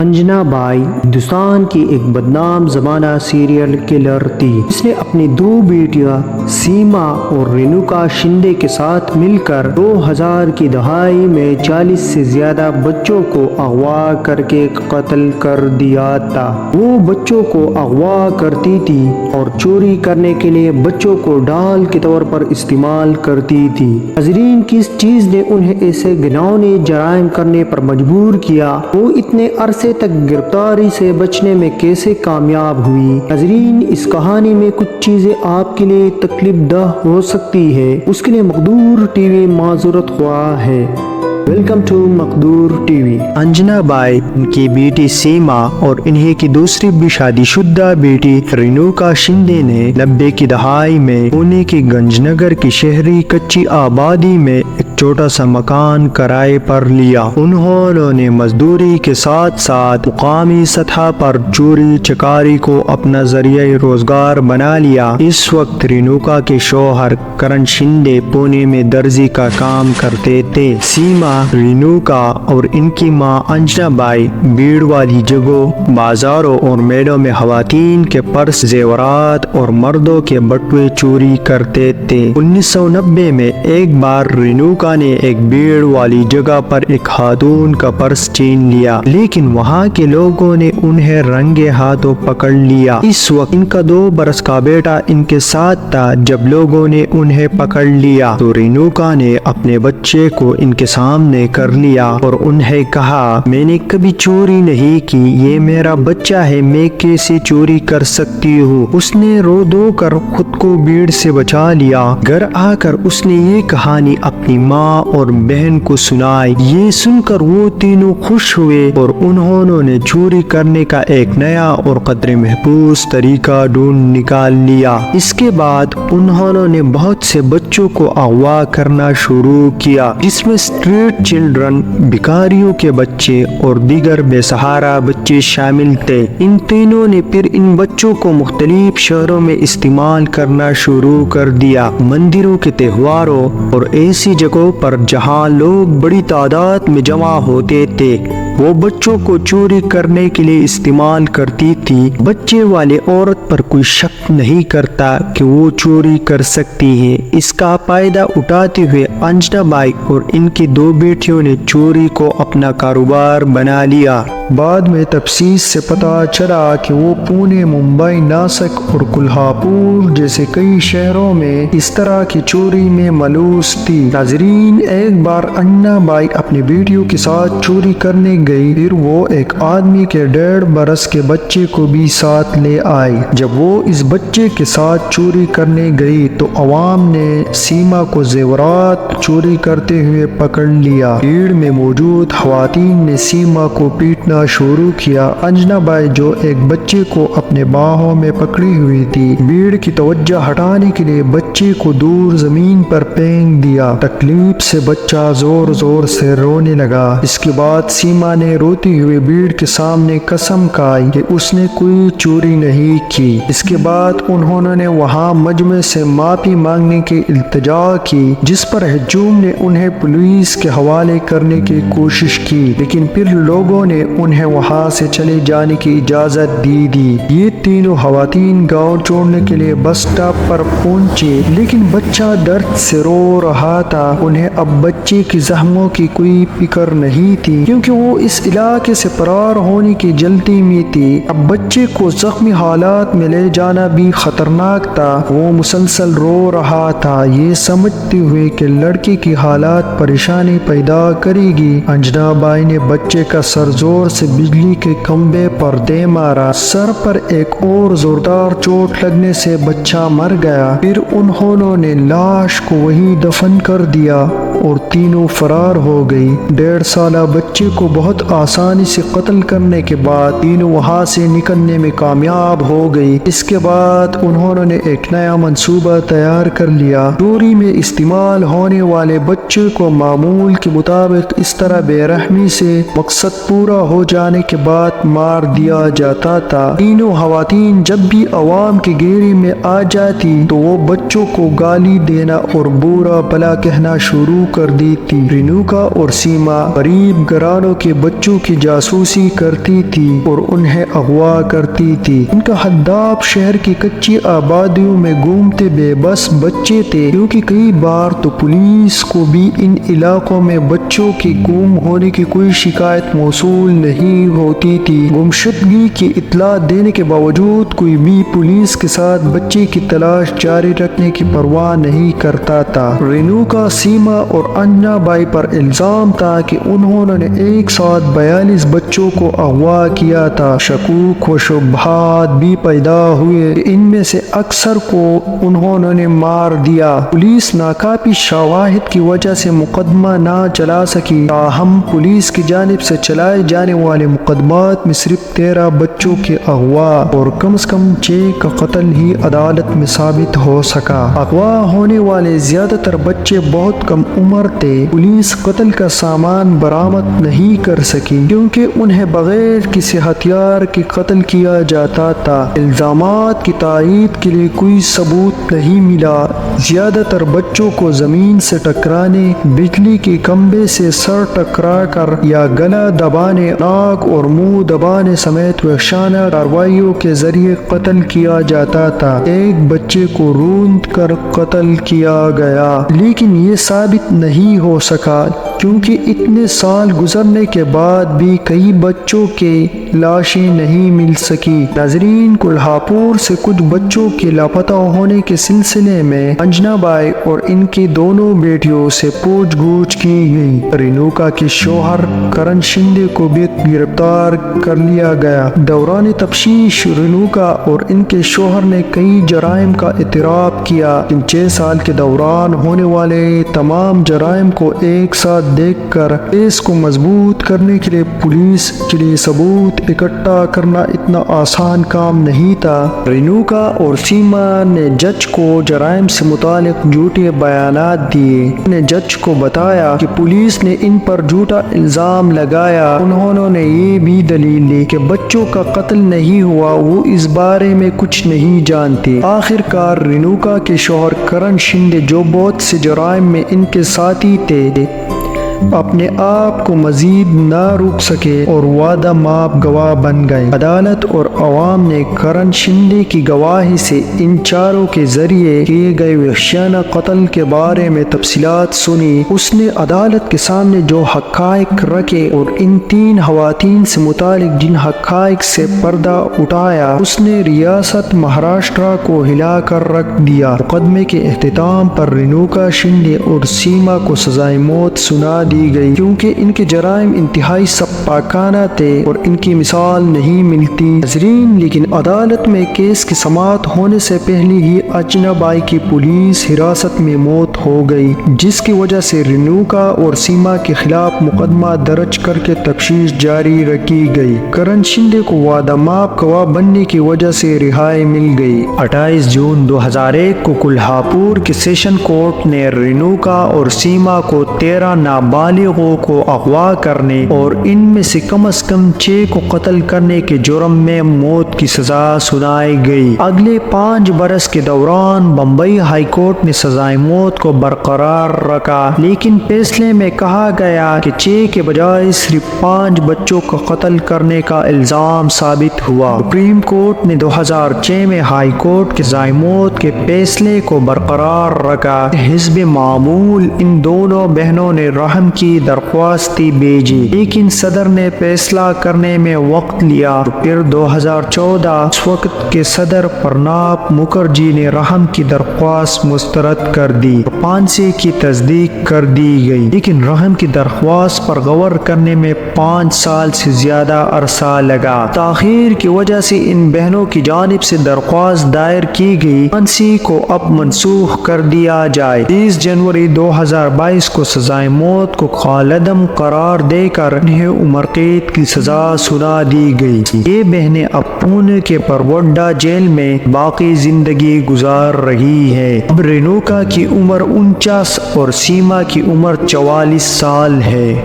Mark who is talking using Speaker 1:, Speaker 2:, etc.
Speaker 1: انجنا by Hindustan کی ایک بدنام زمانہ سیریل کلر تھی۔ اس نے اپنی دو بیٹیاں سیما اور رینوکا شندے کے ساتھ مل کر 2000 کی دہائی میں 40 سے زیادہ بچوں کو اغوا کر کے قتل کر دیا تھا۔ وہ بچوں کو اغوا کرتی تھی اور چوری کرنے کے لیے بچوں کو ڈال کے طور پر استعمال کرتی تھی۔ ناظرین، کس چیز نے انہیں ایسے گھناؤنے جرائم کرنے پر مجبور کیا؟ وہ اتنے عرصے تک گرفتاری سے بچنے میں کیسے کامیاب ہوئی؟ ناظرین، اس کہانی میں کچھ چیزیں آپ کے لیے تکلیف دہ ہو سکتی ہے، اس کے لیے مقدور ٹی وی معذرت خواہ ہے۔ Welcome to Maqdoor T V. Anjana بائی، ان کی بیٹی سیما اور انہیں کی دوسری بھی شادی شدہ بیٹی رینوکا شندے نے 90 کی دہائی میں پونے کی گنج نگر کی شہری کچی آبادی میں ایک چھوٹا سا مکان کرائے پر لیا۔ انہوں نے مزدوری کے ساتھ ساتھ مقامی سطح پر چوری چکاری کو اپنا ذریعہ روزگار بنا لیا۔ اس وقت رینوکا کے شوہر کرن شندے پونے میں درزی کا کام کرتے تھے۔ سیما، رینوکا اور ان کی ماں انجنا بائی بھیڑ والی جگہوں، بازاروں اور میلوں میں خواتین کے پرس، زیورات اور مردوں کے بٹوے چوری کرتے تھے۔ 1990 میں ایک بار رینوکا نے ایک بھیڑ والی جگہ پر ایک خاتون کا پرس چھین لیا، لیکن وہاں کے لوگوں نے انہیں رنگے ہاتھوں پکڑ لیا۔ اس وقت ان کا 2 برس کا بیٹا ان کے ساتھ تھا۔ جب لوگوں نے انہیں پکڑ لیا تو رینوکا نے اپنے بچے کو ان کے سامنے کر لیا اور انہیں کہا، میں نے کبھی چوری نہیں کی، یہ میرا بچہ ہے، میں کیسے چوری کر سکتی ہوں؟ اس نے رو دھو کر خود کو بھیڑ سے بچا لیا۔ گھر آ کر اس نے یہ کہانی اپنی ماں اور بہن کو سنائی۔ یہ سن کر وہ تینوں خوش ہوئے اور انہوں نے چوری کرنے کا ایک نیا اور قدرے محفوظ طریقہ ڈھونڈ نکال لیا۔ اس کے بعد انہوں نے بہت سے بچوں کو اغوا کرنا شروع کیا، جس میں اسٹریٹ چلڈرن، بھکاریوں کے بچے اور دیگر بے سہارا بچے شامل تھے۔ ان تینوں نے پھر ان بچوں کو مختلف شہروں میں استعمال کرنا شروع کر دیا۔ مندروں کے تہواروں اور ایسی جگہوں پر جہاں لوگ بڑی تعداد میں جمع ہوتے تھے، وہ بچوں کو چوری کرنے کے لیے استعمال کرتی تھی۔ بچے والے عورت پر کوئی شک نہیں کرتا کہ وہ چوری کر سکتی ہے۔ اس کا فائدہ اٹھاتے ہوئے انجنا بائی اور ان کی 2 بیٹیوں نے چوری کو اپنا کاروبار بنا لیا۔ بعد میں تفتیش سے پتہ چلا کہ وہ پونے، ممبئی، ناسک اور کولہاپور جیسے کئی شہروں میں اس طرح کی چوری میں ملوث تھی۔ ناظرین، ایک بار انجنا بائی اپنی بیٹیوں کے ساتھ چوری کرنے گئی، پھر وہ ایک آدمی کے 1.5 برس کے بچے کو بھی ساتھ لے آئی۔ جب وہ اس بچے کے ساتھ چوری کرنے گئی تو عوام نے سیما کو زیورات چوری کرتے ہوئے پکڑ لیا۔ بھیڑ میں موجود خواتین نے سیما کو پیٹنا شروع کیا۔ انجنا بائی، جو ایک بچے کو اپنے باہوں میں پکڑی ہوئی تھی، بھیڑ کی توجہ ہٹانے کے لیے بچے کو دور زمین پر پھینک دیا۔ تکلیف سے بچہ زور زور سے رونے لگا۔ اس کے بعد سیما نے روتی ہوئے بھیڑ کے سامنے قسم کھائی کہ اس نے کوئی چوری نہیں کی۔ اس کے بعد انہوں نے وہاں مجمع سے معافی مانگنے کی التجا کی، جس پر ہجوم نے انہیں پولیس کے حوالے کرنے کی کوشش کی، لیکن پھر لوگوں نے انہیں وہاں سے چلے جانے کی اجازت دے دی۔ یہ تینوں خواتین گاؤں چھوڑنے کے لیے بس اسٹاپ پر پہنچے، لیکن بچہ درد سے رو رہا تھا۔ انہیں اب بچے کی زخموں کی کوئی فکر نہیں تھی، کیونکہ وہ اس علاقے سے فرار ہونے کی جلدی میں تھی۔ اب بچے کو زخمی حالات میں لے جانا بھی خطرناک تھا۔ وہ مسلسل رو رہا تھا، یہ سمجھتے ہوئے کہ لڑکی کی حالات پریشانی پیدا کرے گی۔ انجنا بائی نے بچے کا سر زور سے بجلی کے کھمبے پر دے مارا۔ سر پر ایک اور زوردار چوٹ لگنے سے بچہ مر گیا۔ پھر انہوں نے لاش کو وہیں دفن کر دیا اور تینوں فرار ہو گئی۔ 1.5 سالہ بچے کو بہت آسانی سے قتل کرنے کے بعد تینوں وہاں سے نکلنے میں کامیاب ہو گئی۔ اس کے بعد انہوں نے ایک نیا منصوبہ تیار کر لیا۔ چوری میں استعمال ہونے والے بچے کو معمول
Speaker 2: کے مطابق اس طرح بے رحمی سے مقصد پورا ہو جانے کے بعد مار دیا جاتا تھا۔ تینوں خواتین جب بھی عوام کے گھیرے میں آ جاتی تو وہ بچوں کو گالی دینا اور برا بھلا کہنا شروع کر دیتی۔ رینوکا اور سیما غریب گھرانوں کے بچوں کی جاسوسی کرتی تھی اور انہیں اغوا کرتی تھی۔ ان کا ہدف شہر کی کچی آبادیوں میں گھومتے بے بس بچے تھے، کیونکہ کئی بار تو پولیس کو بھی ان علاقوں میں بچوں کے گم ہونے کی کوئی شکایت موصول نہیں ہوتی تھی۔ گمشدگی کی اطلاع دینے کے باوجود کوئی بھی پولیس کے ساتھ بچے کی تلاش جاری رکھنے کی پرواہ نہیں کرتا تھا۔ رینوکا، سیما اور انجنا بائی پر الزام تھا کہ انہوں نے ایک ساتھ 42 بچوں کو اغوا کیا تھا۔ شکوک و شبہات بھی پیدا ہوئے کہ ان میں سے اکثر کو انہوں نے مار دیا۔ پولیس ناکافی شواہد کی وجہ سے مقدمہ نہ چلا سکی، تاہم پولیس کی جانب سے چلائے جانے والے مقدمات میں صرف 13 بچوں کے اغوا اور کم از کم 6 کا قتل ہی عدالت میں ثابت ہو سکا۔ اغوا ہونے والے زیادہ تر بچے بہت کم عمر تھے۔ پولیس قتل کا سامان برآمد نہیں کر سکی کیونکہ انہیں بغیر کسی ہتھیار کے قتل کیا جاتا تھا۔ الزامات کی تائید کے لیے کوئی ثبوت نہیں ملا۔ زیادہ تر بچوں کو زمین سے ٹکرانے، بجلی کے کھمبے سے سر ٹکرا کر یا گلا دبانے، ناک اور منہ دبانے سمیت وحشیانہ کارروائیوں کے ذریعے قتل کیا جاتا تھا۔ ایک بچے کو روند کر قتل کیا گیا، لیکن یہ ثابت نہیں ہو سکا کیونکہ اتنے سال گزرنے کے بعد بھی کئی بچوں کے لاشیں نہیں مل سکی۔ ناظرین، کولہاپور سے کچھ بچوں کے لاپتہ ہونے کے سلسلے میں انجنا بائی اور ان کی دونوں بیٹیوں سے پوچھ گچھ کی گئی۔ رینوکا کے شوہر کرن شندے کو بھی گرفتار کر لیا گیا۔ دوران تفتیش رینوکا اور ان کے شوہر نے کئی جرائم کا اعتراف کیا۔ ان 6 سال کے دوران ہونے والے تمام جرائم کو ایک ساتھ دیکھ کر کیس کو مضبوط کرنے کے لیے پولیس کے لیے ثبوت اکٹھا کرنا اتنا آسان کام نہیں تھا۔ رینوکا اور سیما نے جج کو جرائم سے متعلق جھوٹے بیانات دیے۔ انہوں نے جج کو بتایا کہ پولیس نے ان پر جھوٹا الزام لگایا۔ انہوں نے یہ بھی دلیل دی کہ بچوں کا قتل نہیں ہوا، وہ اس بارے میں کچھ نہیں جانتے۔ آخر کار رینوکا کے شوہر کرن شندے، جو بہت سے جرائم میں ان کے ساتھی تھے، اپنے آپ کو مزید نہ روک سکے اور وعدہ ماب گواہ بن گئے۔ عدالت اور عوام نے کرن شندے کی گواہی سے ان چاروں کے ذریعے کیے گئے وحشیانہ قتل کے بارے میں تفصیلات سنی۔ اس نے عدالت کے سامنے جو حقائق رکھے اور ان 3 خواتین سے متعلق جن حقائق سے پردہ اٹھایا، اس نے ریاست مہاراشٹرا کو ہلا کر رکھ دیا۔ مقدمے کے اختتام پر رینوکا شندے اور سیما کو سزائے موت سنا دی گئی کیونکہ ان کے جرائم انتہائی سفاکانہ تھے اور ان کی مثال نہیں ملتی۔ ناظرین، لیکن عدالت میں کیس کی سماعت ہونے سے پہلے ہی انجنا بائی کی پولیس حراست میں موت ہو گئی، جس کی وجہ سے رینوکا اور سیما کے خلاف مقدمہ درج کر کے تفتیش جاری رکھی گئی۔ کرن شندے کو وعدہ ماب گواہ بننے کی وجہ سے رہائی مل گئی۔ 28 جون 2001 کو کولہاپور کے سیشن کورٹ نے رینوکا اور سیما کو 13 نابالغوں کو اغوا کرنے اور ان میں سے کم از کم 6 کو قتل کرنے کے جرم میں موت کی سزا سنائی گئی۔ اگلے 5 برس کے دوران بمبئی ہائی کورٹ نے سزائے موت کو برقرار رکھا، لیکن فیصلے میں کہا گیا کہ 6 کے بجائے صرف 5 بچوں کو قتل کرنے کا الزام ثابت ہوا۔ سپریم کورٹ نے 2006 میں ہائی کورٹ کے سزائے موت کے فیصلے کو برقرار رکھا۔ حزب معمول ان دونوں بہنوں نے رحم کی درخواست بھیجی، لیکن صدر نے فیصلہ کرنے میں وقت لیا اور پھر 2014 اس وقت کے صدر پرناب مکھرجی نے رحم کی درخواست مسترد کر دی اور پھانسی کی تصدیق کر دی گئی، لیکن رحم کی درخواست پر غور کرنے میں 5 سال سے زیادہ عرصہ لگا۔ تاخیر کی وجہ سے ان بہنوں کی جانب سے درخواست دائر کی گئی پھانسی کو اب منسوخ کر دیا جائے۔ 30 جنوری 2022 کو سزائے موت موت کو خالدم قرار دے کر انہیں عمر قید کی سزا سنا دی گئی۔ یہ بہنیں اب پونے کے پروڈا جیل میں باقی زندگی گزار رہی ہے۔ اب رینوکا کی عمر 49 اور سیما کی عمر 44 سال ہے۔